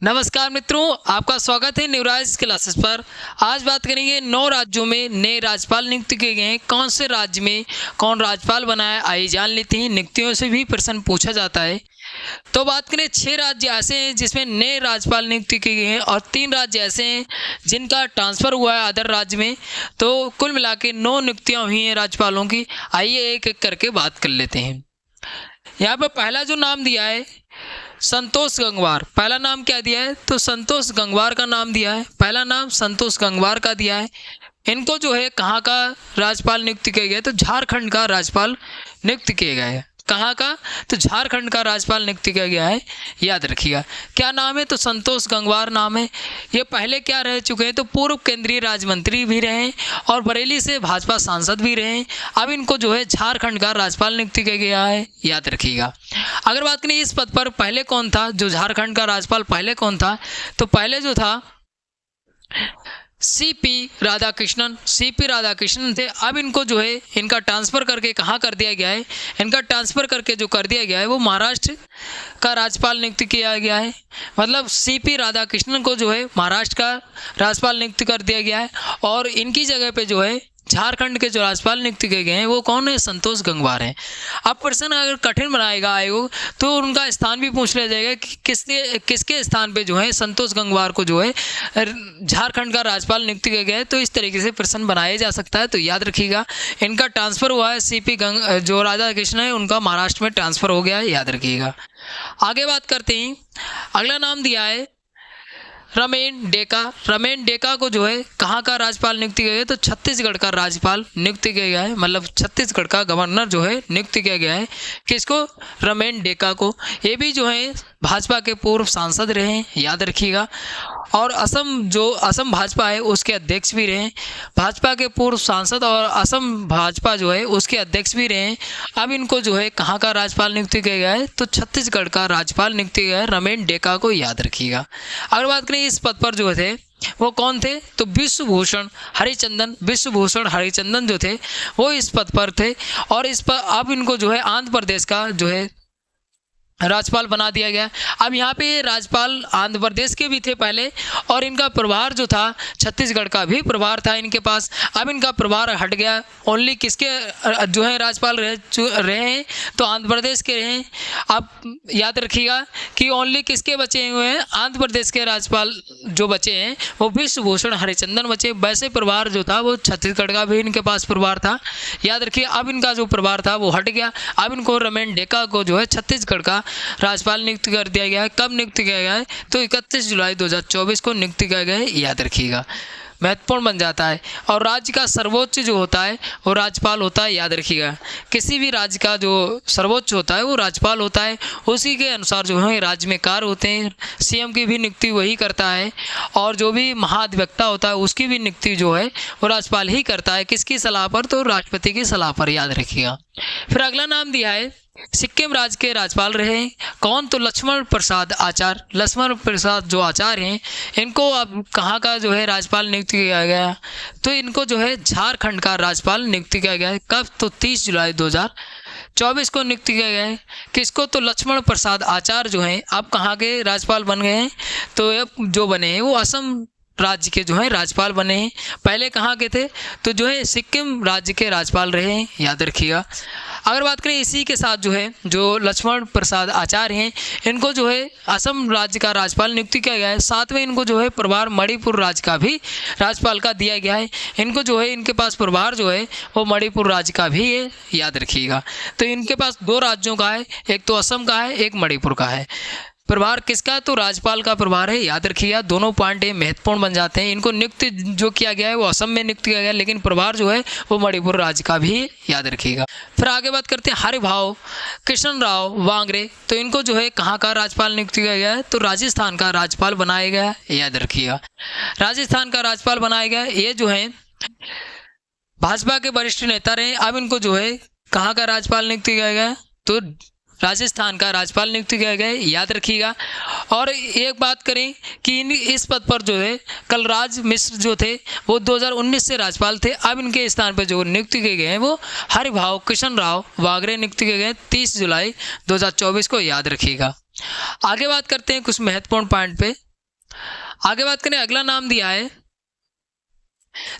नमस्कार मित्रों, आपका स्वागत है न्यूराइज क्लासेस पर। आज बात करेंगे 9 राज्यों में नए राज्यपाल नियुक्त किए गए हैं। कौन से राज्य में कौन राज्यपाल बना है, आइए जान लेते हैं। नियुक्तियों से भी प्रश्न पूछा जाता है। तो बात करें 6 राज्य ऐसे हैं जिसमें नए राज्यपाल नियुक्त किए गए हैं और 3 राज्य ऐसे हैं जिनका ट्रांसफ़र हुआ है अदर राज्य में। तो कुल मिला के 9 नियुक्तियाँ हुई हैं राज्यपालों की। आइए एक एक करके बात कर लेते हैं। यहाँ पर पहला जो नाम दिया है संतोष गंगवार। पहला नाम क्या दिया है? तो संतोष गंगवार का नाम दिया है। पहला नाम संतोष गंगवार का दिया है। इनको जो है कहाँ का राज्यपाल नियुक्त किया गया है? तो झारखंड का राज्यपाल नियुक्त किया गया है। कहाँ का? तो झारखंड का राज्यपाल नियुक्त किया गया है, याद रखिएगा। क्या नाम है? तो संतोष गंगवार नाम है। ये पहले क्या रह चुके हैं? तो पूर्व केंद्रीय राज्य मंत्री भी रहे हैं और बरेली से भाजपा सांसद भी रहे हैं। अब इनको जो है झारखंड का राज्यपाल नियुक्त किया गया है, याद रखिएगा। अगर बात करें इस पद पर पहले कौन था, जो झारखंड का राज्यपाल पहले कौन था, तो पहले जो था सीपी राधाकृष्णन थे। अब इनको जो है इनका ट्रांसफ़र करके कहाँ कर दिया गया है? इनका ट्रांसफ़र करके जो कर दिया गया है वो महाराष्ट्र का राज्यपाल नियुक्त किया गया है। मतलब सीपी राधाकृष्णन को जो है महाराष्ट्र का राज्यपाल नियुक्त कर दिया गया है और इनकी जगह पे जो है झारखंड के जो राज्यपाल नियुक्त किए गए हैं वो कौन है? संतोष गंगवार हैं। अब प्रश्न अगर कठिन बनाएगा आयोग तो उनका स्थान भी पूछ लिया जाएगा कि किसके स्थान पे जो है संतोष गंगवार को जो है झारखंड का राज्यपाल नियुक्त किया गया है। तो इस तरीके से प्रश्न बनाया जा सकता है। तो याद रखिएगा, इनका ट्रांसफ़र हुआ है। जो राधा कृष्ण है उनका महाराष्ट्र में ट्रांसफ़र हो गया है, याद रखिएगा। आगे बात करते हैं। अगला नाम दिया है रमेन डेका को जो है कहाँ का राज्यपाल नियुक्त किया गया है? तो छत्तीसगढ़ का राज्यपाल नियुक्त किया गया है। मतलब छत्तीसगढ़ का गवर्नर जो है नियुक्त किया गया है। किसको? रमेन डेका को। ये भी जो है भाजपा के पूर्व सांसद रहे हैं, याद रखिएगा। और असम भाजपा है उसके अध्यक्ष भी रहे। भाजपा के पूर्व सांसद और असम भाजपा जो है उसके अध्यक्ष भी रहे। अब इनको जो है कहाँ का राज्यपाल नियुक्त किया गया है? तो छत्तीसगढ़ का राज्यपाल नियुक्त किया गया है, रमेन डेका को, याद रखिएगा। अगर बात करें इस पद पर जो थे वो कौन थे? तो विश्वभूषण हरिचंदन जो थे वो इस पद पर थे और इस पर अब इनको जो है आंध्र प्रदेश का जो है राज्यपाल बना दिया गया। अब यहाँ पे राज्यपाल आंध्र प्रदेश के भी थे पहले और इनका प्रभार जो था छत्तीसगढ़ का भी प्रभार था इनके पास। अब इनका प्रभार हट गया। ओनली किसके जो है राज्यपाल रहे हैं? तो आंध्र प्रदेश के रहे हैं। अब याद रखिएगा कि ओनली किसके बचे हुए हैं? आंध्र प्रदेश के राज्यपाल जो बचे हैं वो विश्वभूषण हरिचंदन बचे। वैसे प्रभार जो था वो छत्तीसगढ़ का भी इनके पास प्रभार था, याद रखिए। अब इनका जो प्रभार था वो हट गया। अब इनको रमेन डेका को जो है छत्तीसगढ़ का राज्यपाल नियुक्त कर दिया गया है। कब नियुक्त किया गया है? तो 31 जुलाई 2024 को नियुक्त किया गया है, याद रखिएगा। महत्वपूर्ण बन जाता है। और राज्य का सर्वोच्च जो होता है वो राज्यपाल होता है, याद रखिएगा। किसी भी राज्य का जो सर्वोच्च होता है वो राज्यपाल होता है। उसी के अनुसार जो है राज्य में कार्य होते हैं। सीएम की भी नियुक्ति वही करता है और जो भी महाधिवक्ता होता है उसकी भी नियुक्ति जो है वो राज्यपाल ही करता है। किसकी सलाह पर? तो राष्ट्रपति की सलाह पर, याद रखिएगा। फिर अगला नाम दिया है सिक्किम राज्य के राज्यपाल रहे कौन? तो लक्ष्मण प्रसाद जो आचार्य हैं इनको अब कहाँ का जो है राज्यपाल नियुक्त किया गया? तो इनको जो है झारखंड का राज्यपाल नियुक्त किया गया है। कब? तो 30 जुलाई 2024 को नियुक्त किया गया है। किसको? तो लक्ष्मण प्रसाद आचार्य जो हैं अब कहाँ के राज्यपाल बन गए हैं? तो अब जो बने हैं वो असम राज्य के जो है राज्यपाल बने हैं। पहले कहाँ के थे? तो जो है सिक्किम राज्य के राज्यपाल रहे हैं, याद रखिएगा। अगर बात करें इसी के साथ जो है जो लक्ष्मण प्रसाद आचार्य हैं इनको जो है असम राज्य का राज्यपाल नियुक्त किया गया है। साथ में इनको जो है प्रभार मणिपुर राज्य का भी राज्यपाल का दिया गया है। इनको जो है इनके पास प्रभार जो है वो मणिपुर राज्य का भी है, याद रखिएगा। तो इनके पास 2 राज्यों का है, एक तो असम का है, एक मणिपुर का है। प्रभार किसका? तो राज्यपाल का प्रभार है, याद रखिएगा। दोनों पॉइंट ये महत्वपूर्ण बन जाते हैं। इनको नियुक्त जो किया गया है वो असम में नियुक्त किया गया है, लेकिन प्रभार जो है वो मणिपुर राज्य का भी है, याद रखिएगा। फिर आगे बात करते हैं हरिभाऊ कृष्ण राव वांगरे। तो इनको जो है कहाँ का राज्यपाल नियुक्त किया गया है? तो राजस्थान का राज्यपाल बनाया गया है, याद रखिएगा। राजस्थान का राज्यपाल बनाया गया है। ये जो है भाजपा के वरिष्ठ नेता रहे। अब इनको जो है कहाँ का राज्यपाल नियुक्त किया गया है? तो राजस्थान का राज्यपाल नियुक्त किया गया है, याद रखिएगा। और एक बात करें कि इस पद पर जो है कलराज मिश्र जो थे वो 2019 से राज्यपाल थे। अब इनके स्थान पर जो नियुक्त किए गए हैं वो हरिभाऊ कृष्ण राव वागरे नियुक्त किए गए 30 जुलाई 2024 को, याद रखिएगा। आगे बात करते हैं कुछ महत्वपूर्ण पॉइंट पे। आगे बात करें, अगला नाम दिया है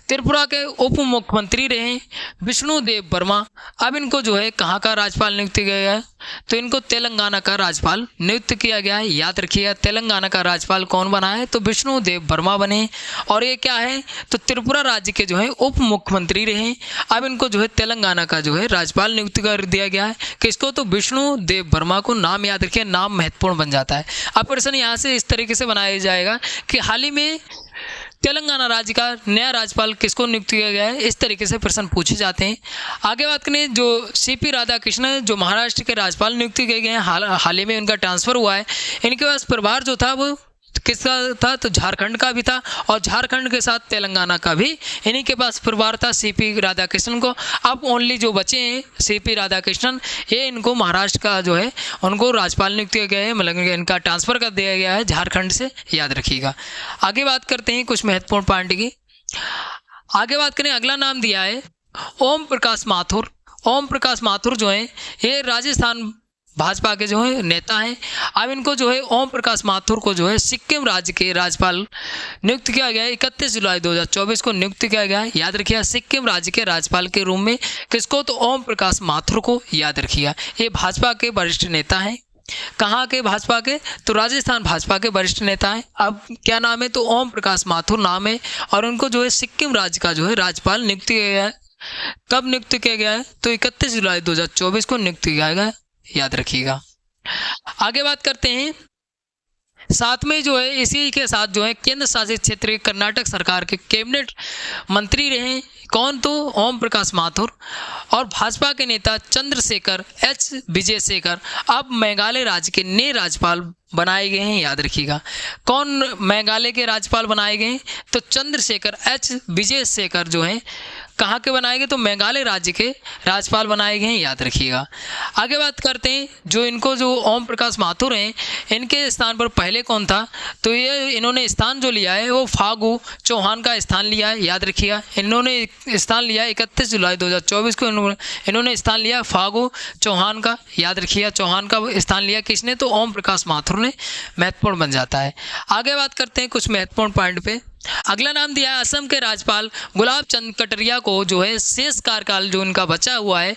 त्रिपुरा के उप मुख्यमंत्री रहे विष्णुदेव वर्मा। अब इनको जो है कहाँ का राज्यपाल नियुक्त किया गया है, तो इनको तेलंगाना का राज्यपाल नियुक्त किया गया है। याद रखिएगा, तेलंगाना का राज्यपाल कौन बना है, तो विष्णुदेव वर्मा बने। और ये क्या है, तो त्रिपुरा राज्य के जो है उप मुख्यमंत्री रहे। अब इनको जो है तेलंगाना का जो है राज्यपाल नियुक्त कर दिया गया है। किसको, तो विष्णुदेव वर्मा को। नाम याद रखिए, नाम महत्वपूर्ण बन जाता है। अब प्रश्न यहाँ से इस तरीके से बनाया जाएगा कि हाल ही में तेलंगाना राज्य का नया राज्यपाल किसको नियुक्त किया गया है, इस तरीके से प्रश्न पूछे जाते हैं। आगे बात करें, जो सीपी राधाकृष्णन जो महाराष्ट्र के राज्यपाल नियुक्त किए गए हैं, हाल ही में उनका ट्रांसफर हुआ है। इनके पास प्रभार जो था वो किसका था, तो झारखंड का भी था, और झारखंड के साथ तेलंगाना का भी इन्हीं के पास प्रभार था, सीपी राधाकृष्णन को। अब ओनली जो बचे हैं सीपी राधाकृष्णन, ये इनको महाराष्ट्र का जो है उनको राज्यपाल नियुक्त किया गया है, मतलब इनका ट्रांसफ़र कर दिया गया है झारखंड से। याद रखिएगा। आगे बात करते हैं कुछ महत्वपूर्ण पॉइंट की। आगे बात करें, अगला नाम दिया है ओम प्रकाश माथुर। ओम प्रकाश माथुर जो है ये राजस्थान भाजपा के जो है नेता हैं। अब इनको जो है ओम प्रकाश माथुर को जो है सिक्किम राज्य के राज्यपाल नियुक्त किया गया है। 31 जुलाई 2024 को नियुक्त किया गया है। याद रखिएगा, सिक्किम राज्य के राज्यपाल के रूप में किसको, तो ओम प्रकाश माथुर को। याद रखिएगा, ये भाजपा के वरिष्ठ नेता हैं। कहाँ के, भाजपा के, तो राजस्थान भाजपा के वरिष्ठ नेता हैं। अब क्या नाम है, तो ओम प्रकाश माथुर नाम है, और उनको जो है सिक्किम राज्य का जो है राज्यपाल नियुक्त किया गया है। कब नियुक्त किया गया है, तो 31 जुलाई 2024 को नियुक्त किया गया है। याद रखिएगा। आगे बात करते हैं, साथ में जो है इसी के साथ जो है केंद्र शासित क्षेत्र कर्नाटक सरकार के कैबिनेट मंत्री रहे। कौन, तो ओम प्रकाश माथुर। और भाजपा के नेता चंद्रशेखर एच विजयशेखर अब मेघालय राज्य के नए राज्यपाल बनाए गए हैं। याद रखिएगा, कौन मेघालय के राज्यपाल बनाए गए हैं, तो चंद्रशेखर एच विजयशेखर जो हैं कहाँ के बनाए गए, तो मेघालय राज्य के राज्यपाल बनाए गए हैं। याद रखिएगा। आगे बात करते हैं, जो इनको जो ओम प्रकाश माथुर हैं, इनके स्थान पर पहले कौन था, तो ये इन्होंने स्थान जो लिया है वो फागू चौहान का स्थान लिया है। याद रखिएगा, इन्होंने स्थान लिया 31 जुलाई 2024 को इन्होंने स्थान लिया फागू चौहान का। याद रखिएगा, चौहान का स्थान लिया किसने, तो ओम प्रकाश माथुर ने। महत्वपूर्ण बन जाता है। आगे बात करते हैं कुछ महत्वपूर्ण पॉइंट पे। अगला नाम दिया है असम के राज्यपाल गुलाब चंद कटारिया को जो है शेष कार्यकाल जो इनका बचा हुआ है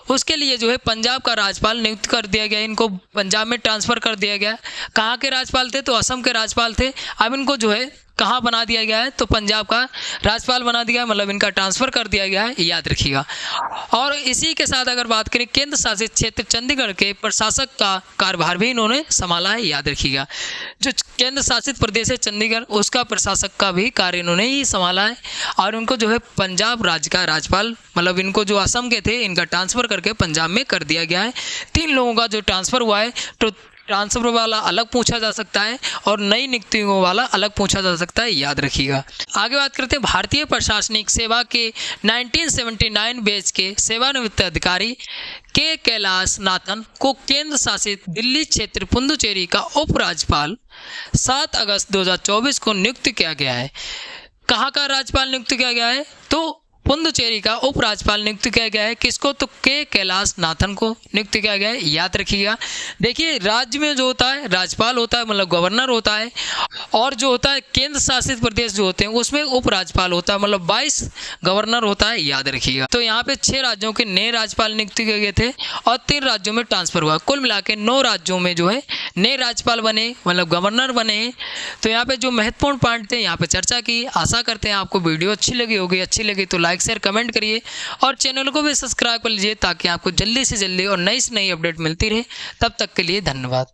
उसके लिए जो है पंजाब का राज्यपाल नियुक्त कर दिया गया। इनको पंजाब में ट्रांसफ़र कर दिया गया। कहाँ के राज्यपाल थे, तो असम के राज्यपाल थे। अब इनको जो है कहाँ बना दिया गया है, तो पंजाब का राज्यपाल बना दिया है, मतलब इनका ट्रांसफ़र कर दिया गया है। याद रखिएगा। और इसी के साथ अगर बात करें, केंद्र शासित क्षेत्र चंडीगढ़ के प्रशासक का कार्यभार भी इन्होंने संभाला है। याद रखिएगा, जो केंद्र शासित प्रदेश है चंडीगढ़, उसका प्रशासक का भी कार्य इन्होंने ही संभाला है। और उनको जो है पंजाब राज्य का राज्यपाल, मतलब इनको जो असम के थे इनका ट्रांसफ़र करके पंजाब में कर दिया गया है। 3 लोगों का जो ट्रांसफ़र हुआ है, तो ट्रांसफर वाला अलग पूछा जा सकता है और नई नियुक्तियों वाला अलग पूछा जा सकता है। याद रखिएगा। आगे बात करते हैं, भारतीय प्रशासनिक सेवा के 1979 बैच के सेवानिवृत्त अधिकारी के कैलाश नाथन को केंद्र शासित दिल्ली क्षेत्र पुडुचेरी का उपराज्यपाल 7 अगस्त 2024 को नियुक्त किया गया है। कहाँ का राज्यपाल नियुक्त किया गया है, तो पुडुचेरी का उपराज्यपाल नियुक्त किया गया है। किसको, तो के कैलाश नाथन को नियुक्त किया गया है। याद रखिएगा। देखिए, राज्य में जो होता है राज्यपाल होता है, मतलब गवर्नर होता है, और जो होता है केंद्र शासित प्रदेश जो होते हैं उसमें उपराज्यपाल होता है, मतलब 22 गवर्नर होता है। याद रखिएगा। तो यहाँ पे 6 राज्यों के नए राज्यपाल नियुक्त किए गए थे और 3 राज्यों में ट्रांसफर हुआ। कुल मिला के 9 राज्यों में जो है नए राज्यपाल बने, मतलब गवर्नर बने। तो यहाँ पे जो महत्वपूर्ण पॉइंट थे यहाँ पे चर्चा की। आशा करते हैं आपको वीडियो अच्छी लगी होगी। अच्छी लगी तो लाइक शेयर कमेंट करिए और चैनल को भी सब्सक्राइब कर लीजिए ताकि आपको जल्दी से जल्दी और नई से नई अपडेट मिलती रहे। तब तक के लिए धन्यवाद।